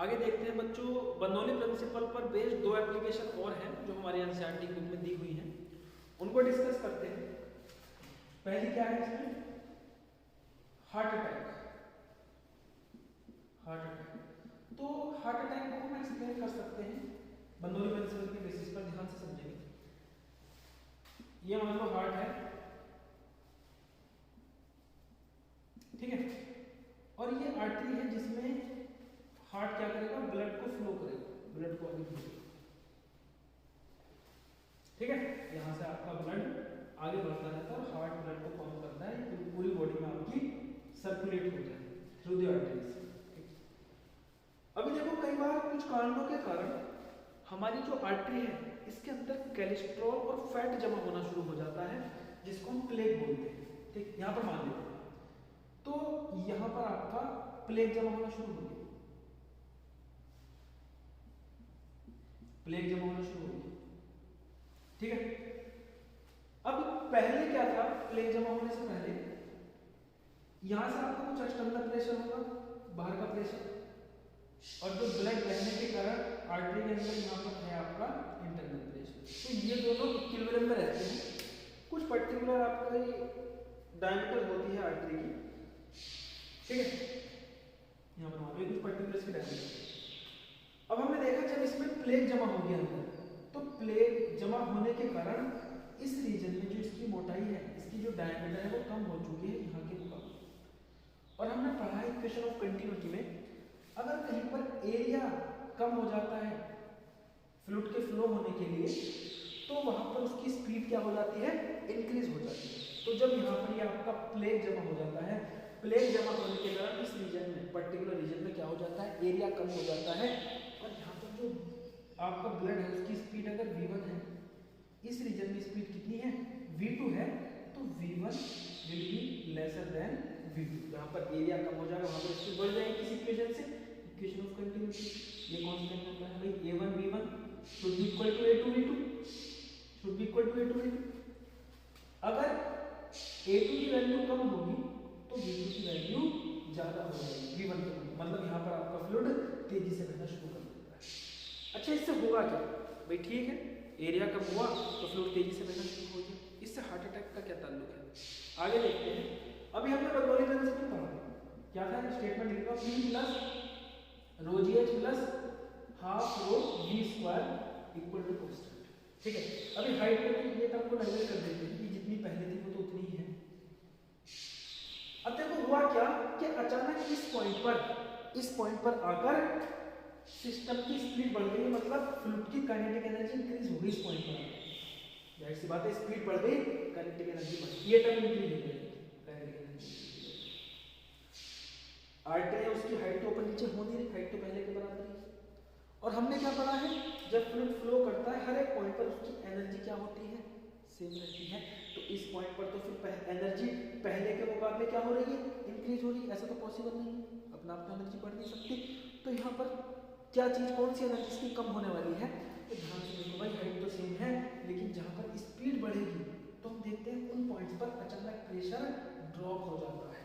आगे देखते हैं बच्चों, बर्नौली प्रिंसिपल पर बेस्ड दो एप्लीकेशन और हैं जो हमारे एनसीईआरटी बुक में दी हुई हैं, उनको डिस्कस करते हैं। पहली क्या है इसमें, हार्ट अटैक। हार्ट अटैक, तो हार्ट अटैक को हम एक्सप्लेन कर सकते हैं बर्नौली प्रिंसिपल के बेसिस पर। ध्यान से समझेंगे, ये मान लो हार्ट है, ठीक है, और ये आर्टरी है जिसमें हार्ट क्या करेगा, ब्लड को फ्लो करेगा, ब्लड को आगे फ्लो करेगा, ठीक है। यहां से आपका ब्लड आगे बढ़ता रहता है और हार्ट ब्लड को पंप करता है, तो पूरी बॉडी में आपकी सर्कुलेट हो जाए थ्रू द आर्टरीज। अभी देखो, कई बार कुछ कारणों के कारण हमारी जो आर्टरी है इसके अंदर कोलेस्ट्रॉल और फैट जमा होना शुरू हो जाता है, जिसको हम प्लेग बोलते हैं, ठीक। यहां पर मान लेते हैं, तो यहां पर आपका प्लेग जमा होना शुरू हो गया, प्लेग जमा होना शुरू हो गया, ठीक है। अब पहले क्या था, प्लेग जमा होने से पहले यहां से आपका कुछ एक्सटर्नल प्रेशर होगा, बाहर का प्रेशर, और जो ब्लड बहने के कारण आर्टरी के अंदर यहाँ पर है आपका इंटरनल प्रेशर। तो ये दोनों इक्विलिब्रियम में रहते हैं। कुछ पर्टिकुलर आपका डायमीटर होती है आर्टरी की, ठीक है, यहाँ पर मान लो कुछ पर्टिकुलर इसकी डायमीटर। अब हमने देखा जब इसमें प्लेग जमा हो गया अंदर, तो प्लेग जमा होने के कारण इस रीजन में जो इसकी मोटाई है, इसकी जो डायमीटर है वो कम हो चुकी है यहाँ के मुकाबले। और हमने पढ़ा है इक्वेशन ऑफ कंटिन्यूटी में, अगर कहीं पर एरिया कम हो जाता है फ्लूइड के फ्लो होने के लिए, तो वहां पर उसकी स्पीड क्या हो जाती है, इंक्रीज हो जाती है। तो जब यहाँ पर ये आपका प्लेग जमा हो जाता है, प्लेग जमा होने के कारण इस रीजन में, पर्टिकुलर रीजन में क्या हो जाता है, एरिया कम हो जाता है, और यहाँ पर जो आपका ब्लड है उसकी स्पीड अगर v1 है, इस रीजन में स्पीड कितनी है, v2 है, तो v1 will be lesser than v2। यहाँ पर एरिया कम हो जाएगा, वहां पर स्पीड बढ़ जाएगी किसी इक्वेशन से, इक्वेशन ऑफ कंटिन्यूटी। ये कांस्टेंट होता है भाई, a1 v1 should be equal to a2 v2, should be equal to a2 v2। अगर a2 की वैल्यू कम होगी तो v2 की वैल्यू ज्यादा हो जाएगी v1 के, मतलब यहाँ पर आपका फ्लूइड तेजी से बहना शुरू कर देता है। अच्छा, इससे होगा क्या भाई, ठीक है, एरिया कम हुआ तो फ्लूइड तेजी से बहना शुरू हो गया, इससे हार्ट अटैक का क्या ताल्लुक है, आगे देखते हैं। अभी हमने बर्नौली प्रिंसिपल पढ़ा, क्या था, स्टेटमेंट लिखा P plus rho GH plus half rho V square equal to constant, ठीक है। अभी हाइट को ये तब को नेगलेक्ट कर देते हैं कि जितनी पहले थी वो तो उतनी ही है। अब देखो हुआ क्या कि अचानक इस पॉइंट पर आकर सिस्टम की स्पीड बढ़ गई, मतलब फ्लूइड की काइनेटिक एनर्जी इंक्रीज हो गई इस पॉइंट पर। जाहिर सी बात है, स्पीड बढ़ गई, काइनेटिक एनर्जी बढ़ गई, ये टर्म इंक्रीज हो गई, काइनेटिक एनर्जी। आर्टरी है उसकी हाइट तो ऊपर नीचे हो नहीं रही, हाइट तो पहले के बराबर ही है। और हमने क्या पढ़ा है, जब फ्लूइड फ्लो करता है हर एक पॉइंट पर उसकी एनर्जी क्या होती है, सेम रहती है। तो इस पॉइंट पर तो फिर एनर्जी पहले के मुकाबले क्या हो रही है, इंक्रीज हो रही है, ऐसा तो पॉसिबल नहीं है, अपना आप तो एनर्जी बढ़ नहीं सकती। तो यहाँ पर क्या चीज, कौन सी एनर्जी इसकी कम होने वाली है, तो ध्यान से देखो भाई, हाइट तो सेम है, लेकिन जहाँ पर स्पीड बढ़ेगी तो हम देखते हैं उन पॉइंट्स पर अचानक प्रेशर ड्रॉप हो जाता है,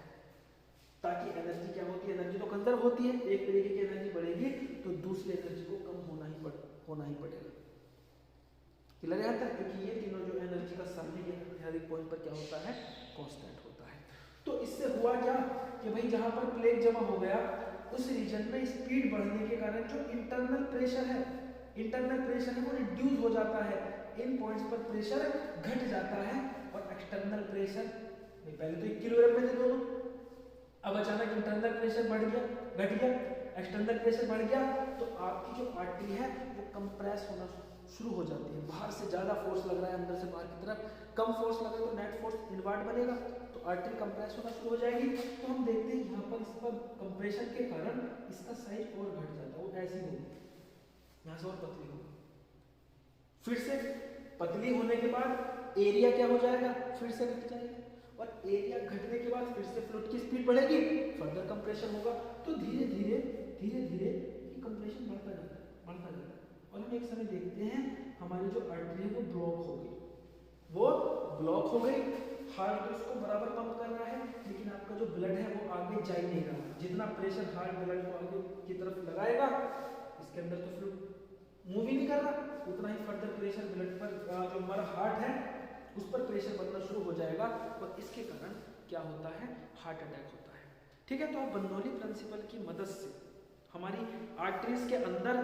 ताकि एनर्जी क्या होती है, एनर्जी तो कंजर्व होती है, एक तरीके की एनर्जी बढ़ेगी तो दूसरी एनर्जी को कम होना ही पड़ेगा। क्लियर है आता है, क्योंकि ये तीनों जो एनर्जी का सम है ये हर एक पॉइंट पर क्या होता है, कांस्टेंट होता है। तो इससे हुआ क्या कि भाई जहां पर प्लेग जमा हो गया उस रीजन में स्पीड बढ़ने के कारण जो इंटरनल प्रेशर है वो रिड्यूस हो जाता है, इन पॉइंट्स पर प्रेशर घट जाता है, और एक्सटर्नल प्रेशर, पहले तो इक्विलिब्रियम में थे दोनों, अब अचानक इंटरनल प्रेशर बढ़ गया, घट गया, एक्सटर्नल प्रेशर बढ़ गया, तो आपकी जो आर्टरी है वो कंप्रेस होना शुरू हो जाती है। बाहर से ज्यादा फोर्स लग रहा है, अंदर से बाहर की तरफ कम फोर्स लग रहा है, तो नेट फोर्स इनवर्ट बनेगा, तो आर्टरी कंप्रेस होना शुरू हो जाएगी। तो हम देखते हैं यहाँ पर इस पर कंप्रेशन के कारण इसका साइज और घट जाता है, वो ऐसी होगी, यहाँ से और पतली होगी, फिर से पतली होने के बाद एरिया क्या हो जाएगा, फिर से घट जाएगा, और एरिया घटने के बाद फिर से फ्लूइड की स्पीड बढ़ेगी, फर्दर कंप्रेशन होगा, तो धीरे धीरे ये कंप्रेशन बढ़ता जाता है। और हम एक समय देखते हैं हमारी जो आर्टरी है वो ब्लॉक हो गई, हार्ट तो इसको बराबर पंप कर रहा है, लेकिन आपका जो ब्लड है वो आगे जा ही नहीं रहा। जितना प्रेशर हार्ट ब्लड को आगे की तरफ लगाएगा, इसके अंदर तो फ्लूइड मूव ही नहीं कर रहा, उतना ही फर्दर प्रेशर ब्लड पर, जो हमारा हार्ट है उस पर प्रेशर बनना शुरू हो जाएगा, और इसके कारण क्या होता है, हार्ट अटैक होता है। ठीक है, तो आप बर्नौली प्रिंसिपल की मदद से हमारी आर्टरीज के अंदर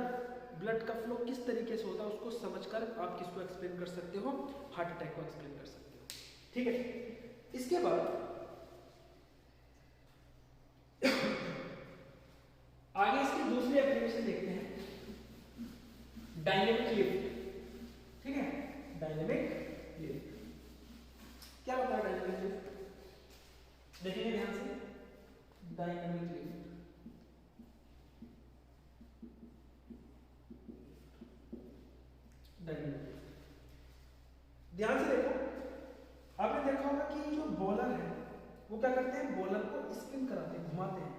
ब्लड का फ्लो किस तरीके से होता है उसको समझकर आप किसको एक्सप्लेन कर सकते हो, हार्ट अटैक को एक्सप्लेन कर सकते हो। ठीक है, इसके बाद आगे इसकी दूसरी एप्लीकेशन देखते हैं, डायनेमिक लिफ्ट। ठीक है, डायनेमिक लिफ्ट क्या होता है? डायनेमिक लिफ्ट देखेंगे ध्यान से, डायनेमिक लिफ्ट ध्यान से देखो, आपने देखा होगा कि जो बॉलर है वो क्या करते हैं, बॉलर को स्पिन कराते हैं, घुमाते हैं,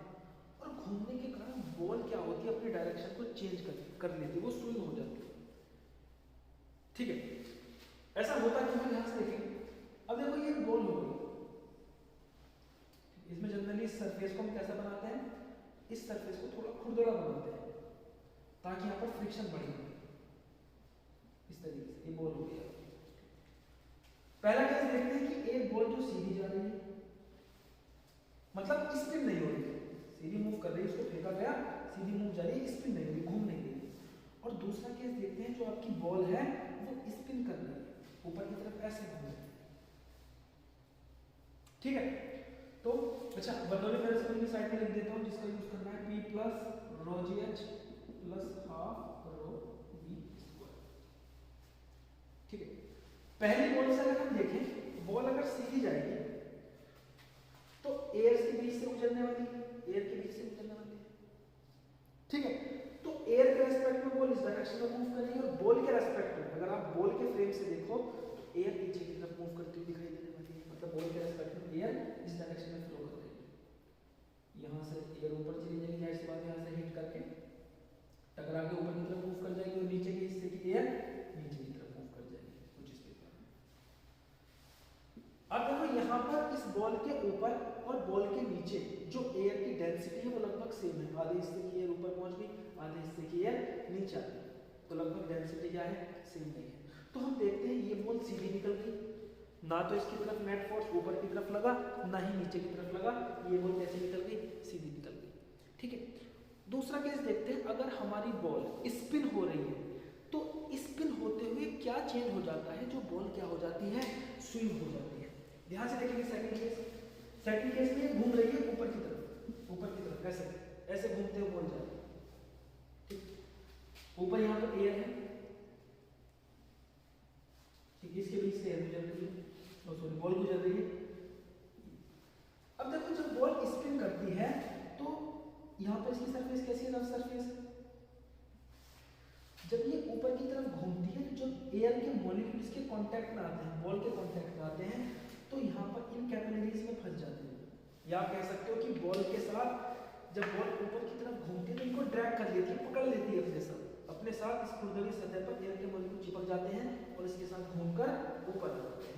और घूमने के कारण बॉल क्या होती है, अपनी डायरेक्शन को चेंज कर लेती है, वो स्विंग हो जाती है। ठीक है, ऐसा होता क्यों है, ध्यान से देखेंगे। अब देखो ये बॉल हो गई, इसमें जनरली इस सरफेस को हम कैसा बनाते हैं, इस सरफेस को थोड़ा खुरदुरा बनाते हैं ताकि यहाँ पर फ्रिक्शन बढ़े, इस तरीके से। ये बॉल हो गया। पहला केस देखते हैं कि एक बॉल जो सीधी जा रही है, मतलब स्पिन नहीं हो रही है, सीधी मूव कर रही है, उसको फेंका गया, सीधी मूव जा रही है, स्पिन नहीं हो रही, घूम नहीं रही। और दूसरा केस देखते हैं, जो आपकी बॉल है वो स्पिन कर रही है, ऊपर की तरफ ऐसे घूम रही है। ठीक है, तो अच्छा बर्नौली प्रिंसिपल की साइड में लिख देता हूं, जिसका यूज करना है P plus rho g h plus half rho v square. ठीक है, पहली बॉल से अगर हम देखें, बॉल अगर सीधी जाएगी तो एयर के बीच से गुजरने वाली है, एयर के बीच से गुजरने वाली है। ठीक है, तो एयर के रेस्पेक्ट में बॉल इस डायरेक्शन में मूव करेगी, और बॉल के रेस्पेक्ट में अगर आप बॉल के फ्रेम से देखो तो एयर नीचे की तरफ मूव करती हुई दिखाई देने वाली है, मतलब बॉल के रेस्पेक्ट में एयर इस डायरेक्शन में फ्लो कर रही है। यहाँ से एयर ऊपर चली जाएगी, जाहिर सी बात है, यहाँ से हिट करके टकरा के ऊपर की तरफ मूव कर जाएगी, और नीचे के हिस्से की एयर नीचे की तरफ मूव कर जाएगी, कुछ इस प्रकार। अब देखो यहाँ पर इस बॉल के ऊपर और बॉल के नीचे जो एयर की डेंसिटी है वो लगभग सेम है, आधे हिस्से की एयर ऊपर पहुंच गई, आधे हिस्से की एयर नीचे आ गई, तो लगभग डेंसिटी क्या है, सेम नहीं है। तो हम देखते हैं ये बॉल सीधी निकल गई, ना तो इसकी तरफ नेट फोर्स ऊपर की तरफ लगा, ना ही नीचे की तरफ लगा, ये बॉल कैसे निकल गई, सीधी निकल गई। ठीक है, दूसरा केस देखते हैं, अगर हमारी बॉल स्पिन हो रही है तो स्पिन होते हुए क्या चेंज हो जाता है, जो बॉल क्या हो जाती है, स्विंग हो जाती है। ध्यान से देखेंगे सेकंड केस, सेकंड केस में घूम रही है ऊपर की तरफ, ऊपर की तरफ ऐसे ऐसे घूमते हुए बॉल जा रही है। ठीक, ऊपर यहाँ पर एयर है, ठीक, इसके बीच से एयर गुजर रही है, सॉरी बॉल गुजर रही है। अब देखो जब बॉल स्पिन करती है तो यहाँ पर इसकी सरफेस कैसी है, रफ सरफेस है। जब ये ऊपर की तरफ घूमती है तो जब एयर के मॉलिक्यूल्स के कांटेक्ट में आते हैं, बॉल के कांटेक्ट में आते हैं, तो यहाँ पर इन कैपिलरीज में फंस जाते हैं, या आप कह सकते हो कि बॉल के साथ जब बॉल ऊपर की तरफ घूमती है तो इनको ड्रैग कर लेती है, पकड़ लेती है अपने साथ इस खुरदरी सतह पर एयर के मॉलिक्यूल चिपक जाते हैं और इसके साथ घूमकर ऊपर,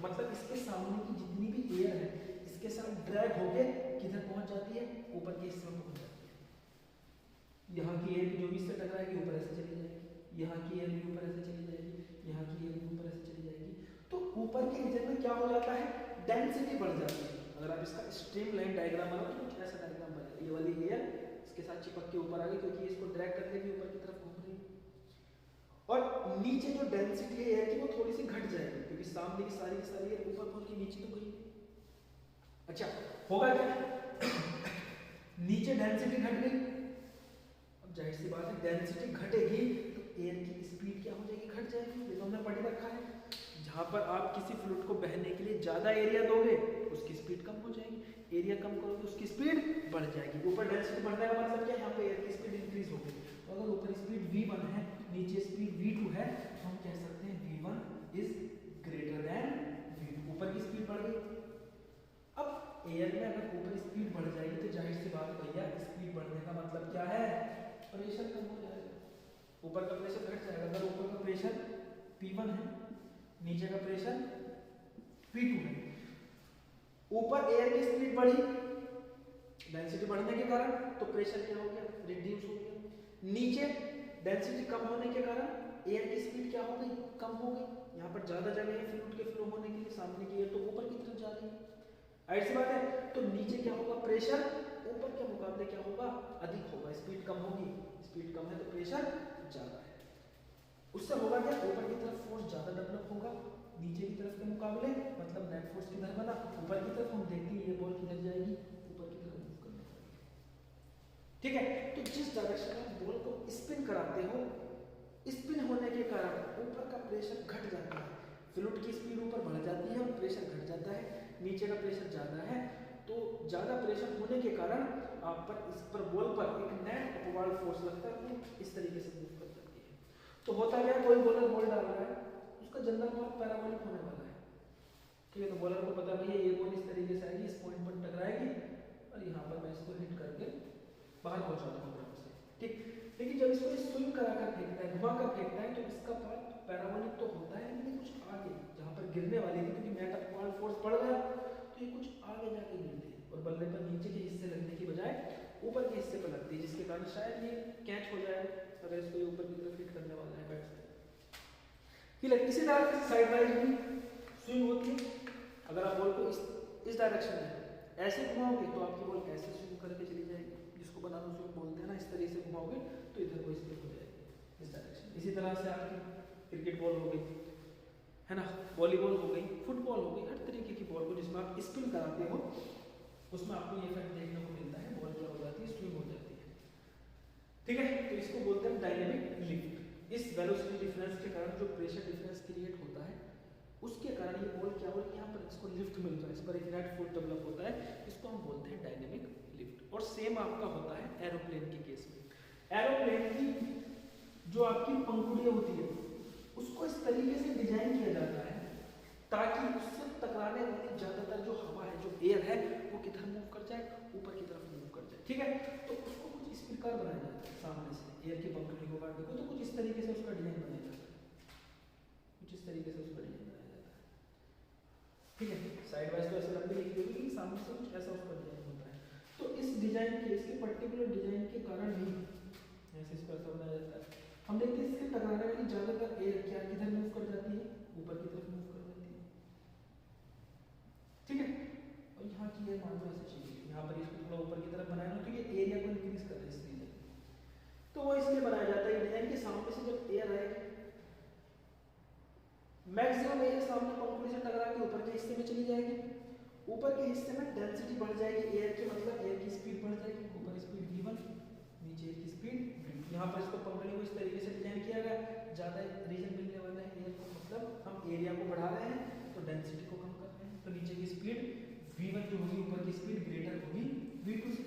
मतलब इसके सामने की जितनी भी एयर है इसके साथ ड्रैग होके किधर पहुंच जाती है, ऊपर के हिस्से में पहुंच जाती है। यहाँ की एयर जो भी इससे टकराएगी ऊपर ऐसे चली जाएगी, यहाँ की एयर भी ऊपर ऐसे चली जाएगी, यहाँ की एयर भी ऊपर ऐसे चली जाएगी। तो ऊपर के रीजन में क्या हो जाता है, डेंसिटी बढ़ जाती है। अगर आप इसका स्ट्रीम लाइन डायग्राम बनाओ तो कुछ ऐसा डायग्राम बनेगा, ये वाली एयर इसके साथ चिपक के ऊपर आ गई क्योंकि इसको ड्रैग कर लेगी, ऊपर की तरफ घूम रही है, और नीचे जो डेंसिटी है एयर की वो थोड़ी सी घट जाएगी क्योंकि सामने की सारी एयर ऊपर पहुंच के नीचे तो गई। अच्छा होगा क्या, नीचे डेंसिटी घट गई, अब जाहिर सी बात है डेंसिटी घटेगी तो एयर की स्पीड क्या हो जाएगी, घट जाएगी। ये तो हमने पढ़ रखा है, जहां पर आप किसी फ्लूइड को बहने के लिए ज्यादा एरिया दोगे उसकी स्पीड कम हो जाएगी, एरिया कम करोगे उसकी स्पीड बढ़ जाएगी। ऊपर डेंसिटी बढ़ने का मतलब क्या है, यहाँ पे एयर की स्पीड इंक्रीज हो गई। तो अगर ऊपर स्पीड v1 है, नीचे स्पीड v2 है, तो हम कह सकते हैं v1 is greater than v2, ऊपर की स्पीड बढ़ गई। अब एयर में अगर ऊपर स्पीड बढ़ जाएगी तो जाहिर सी बात भैया स्पीड बढ़ने का मतलब क्या है, प्रेशर कम हो जाएगा, ऊपर का प्रेशर घट जाएगा। अगर ऊपर का प्रेशर P1 है, नीचे का प्रेशर P2 है, ऊपर एयर की स्पीड बढ़ी, डेंसिटी बढ़ने के कारण, तो प्रेशर क्या हो गया, रिड्यूस हो गया। नीचे डेंसिटी कम होने के कारण एयर की स्पीड क्या हो गई, कम हो गई। यहाँ पर ज्यादा जगह है फ्लूइड के फ्लो होने के लिए, सामने की एयर तो ऊपर की तरफ जा रही है, ऐसी बात है। तो नीचे क्या होगा, प्रेशर ऊपर के मुकाबले क्या होगा, अधिक होगा, स्पीड कम होगी, स्पीड कम है तो प्रेशर ज्यादा है। उससे होगा क्या, ऊपर की तरफ फोर्स ज्यादा डेवलप होगा नीचे की तरफ के मुकाबले, मतलब नेट फोर्स किधर बना, ऊपर की तरफ। हम देखते हैं ये बॉल किधर जाएगी, ऊपर की तरफ मूव करने वाली। ठीक है, तो जिस डायरेक्शन में बॉल को स्पिन कराते हो, स्पिन होने के कारण ऊपर का प्रेशर घट जाता है, फ्लूइड की स्पीड ऊपर बढ़ जाती है और प्रेशर घट जाता है, नीचे का प्रेशर ज्यादा है। तो ज्यादा प्रेशर होने के कारण आप पर इस पर बॉल पर एक नेट अपवार्ड फोर्स लगता है, वो इस तरीके से मूव कर जाती है। तो होता क्या, कोई बॉलर बॉल डाल रहा है, उसका जनरल मार्क पैराबोलिक होने वाला है। ठीक है, तो बॉलर को पता भैया ये बॉल इस तरीके से आएगी, इस पॉइंट पर टकराएगी और यहाँ पर मैं इसको हिट करके बाहर पहुंचा दूंगा ग्राउंड से। ठीक, लेकिन जब इसको स्विंग कराकर फेंकता है, घुमा कर फेंकता है, तो इसका पार्ट पैराबोलिक तो होता है, लेकिन कुछ आगे जहाँ पर गिरने वाली थी, क्योंकि नेट अपवार्ड फोर्स पड़ गया, तो ये कुछ आगे जाके गिरती है और बल्ले पर नीचे के हिस्से लगने की बजाय ऊपर के हिस्से पर लगती है, जिसके कारण शायद ये कैच हो जाए अगर इसको ये ऊपर की तरफ हिट करने वाला है बैट से। इसी तरह से साइड वाइज भी स्विंग होती है। अगर आप बॉल को इस डायरेक्शन में ऐसे घुमाओगे तो आपकी बॉल ऐसे स्विंग करके चली जाएगी, जिसको बनाना स्विंग बोलते हैं ना। इस तरीके से घुमाओगे तो इधर को स्पिन हो जाएगी इस डायरेक्शन। इसी तरह से आपकी क्रिकेट बॉल हो गई है ना, वॉलीबॉल हो गई, फुटबॉल हो गई, हर तरीके की बॉल को जिसमें आप स्पिन कराते हो उसमें आपको ये इफेक्ट देखने को मिलता है, बॉल क्या हो जाती है, स्विंग हो जाती है। ठीक है, तो इसको बोलते हैं डायनेमिक लिफ्ट। इस वेलोसिटी डिफरेंस के कारण जो प्रेशर डिफरेंस क्रिएट होता है, उसके कारण ये बॉल क्या हो, यहाँ पर इसको लिफ्ट मिल रहा है, इस पर एक नेट फोर्स डेवलप होता है, इसको हम बोलते हैं डायनेमिक लिफ्ट। और सेम आपका होता है एरोप्लेन के केस में। एरोप्लेन की जो आपकी पंखुड़ियाँ होती है उसको इस तरीके से डिजाइन किया जाता है ताकि उससे टकराने वाली ज्यादातर जो हवा है, जो एयर है, वो किधर मूव कर जाए, ऊपर की तरफ मूव कर जाए। ठीक है, तो उसको कुछ इस प्रकार बनाया जाता है, सामने से एयर की पंखुड़ी को काट देखो तो कुछ इस तरीके से उसका डिजाइन बनाया जाता है, कुछ इस तरीके से उसका डिजाइन बनाया जाता है। ठीक है, साइड वाइज तो ऐसे लंबी लिखी होगी, लेकिन सामने से कुछ ऐसा उसका डिजाइन होता है। तो इस डिजाइन के, इसके पर्टिकुलर डिजाइन के कारण ही ऐसे इसको ऐसा बनाया जाता है। हम देखते हैं इससे टकराने वाली ज्यादातर एयर क्या किधर मूव कर जाती है, ऊपर की तरफ मूव कर जाती है। ठीक है, और यहाँ की एयर मान लो ऐसे चाहिए, यहाँ पर इसको थोड़ा ऊपर की तरफ बनाया तो ये एरिया को इंक्रीज कर रहा है इस रीजन में, तो वो इसलिए बनाया जाता है डिजाइन के सामने से जब एयर आएगी, मैक्सिमम एयर सामने पंखुड़ी से टकरा के ऊपर के हिस्से में चली जाएगी, ऊपर के हिस्से में डेंसिटी बढ़ जाएगी एयर की, मतलब एयर की स्पीड बढ़ जाएगी, ऊपर स्पीड v1, नीचे एयर की स्पीड v2। यहाँ पर इसको पंखुड़ी को इस तरीके से डिजाइन किया गया, ज्यादा रीजन मिलने वाला है एयर को, मतलब हम एरिया को बढ़ा रहे हैं तो डेंसिटी को कम कर रहे हैं, तो नीचे की स्पीड v1 जो होगी, ऊपर की स्पीड ग्रेटर होगी v2 से,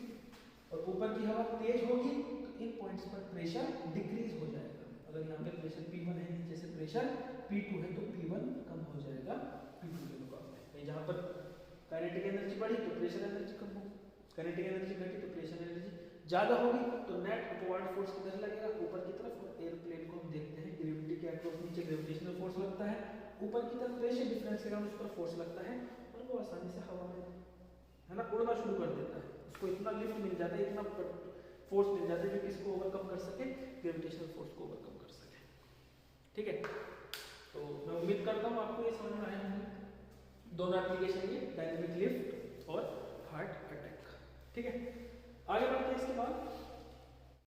और ऊपर की हवा तेज होगी तो इन पॉइंट्स पर प्रेशर डिक्रीज हो जाएगा। अगर यहाँ पे प्रेशर P1 है, नीचे से प्रेशर P2 है, तो P1 कम हो जाएगा P2 के मुकाबले। जहाँ पर काइनेटिक एनर्जी बढ़ी तो प्रेशर एनर्जी कम होगी, काइनेटिक एनर्जी घटी तो प्रेशर एनर्जी ज्यादा होगी, तो नेट अपवर्ड फोर्स किधर लगेगा, ऊपर की तरफ। और एयरप्लेन को हम देखते हैं ग्रेविटी के अक्रॉस नीचे ग्रेविटेशनल फोर्स लगता है, ऊपर की तरफ प्रेशर डिफरेंस के कारण उस पर फोर्स लगता है और वो आसानी से हवा में है ना उड़ना शुरू कर देता है। उसको इतना लिफ्ट मिल जाता है, इतना फोर्स मिल जाता है जो किसको ओवरकम कर सके, ग्रेविटेशनल फोर्स को ओवरकम कर सके। ठीक है, तो मैं उम्मीद करता हूँ आपको ये समझ में आया होंगे दोनों एप्लीकेशन, ये डायनेमिक लिफ्ट और हार्ट अटैक। ठीक है, आगे बढ़ते हैं इसके बाद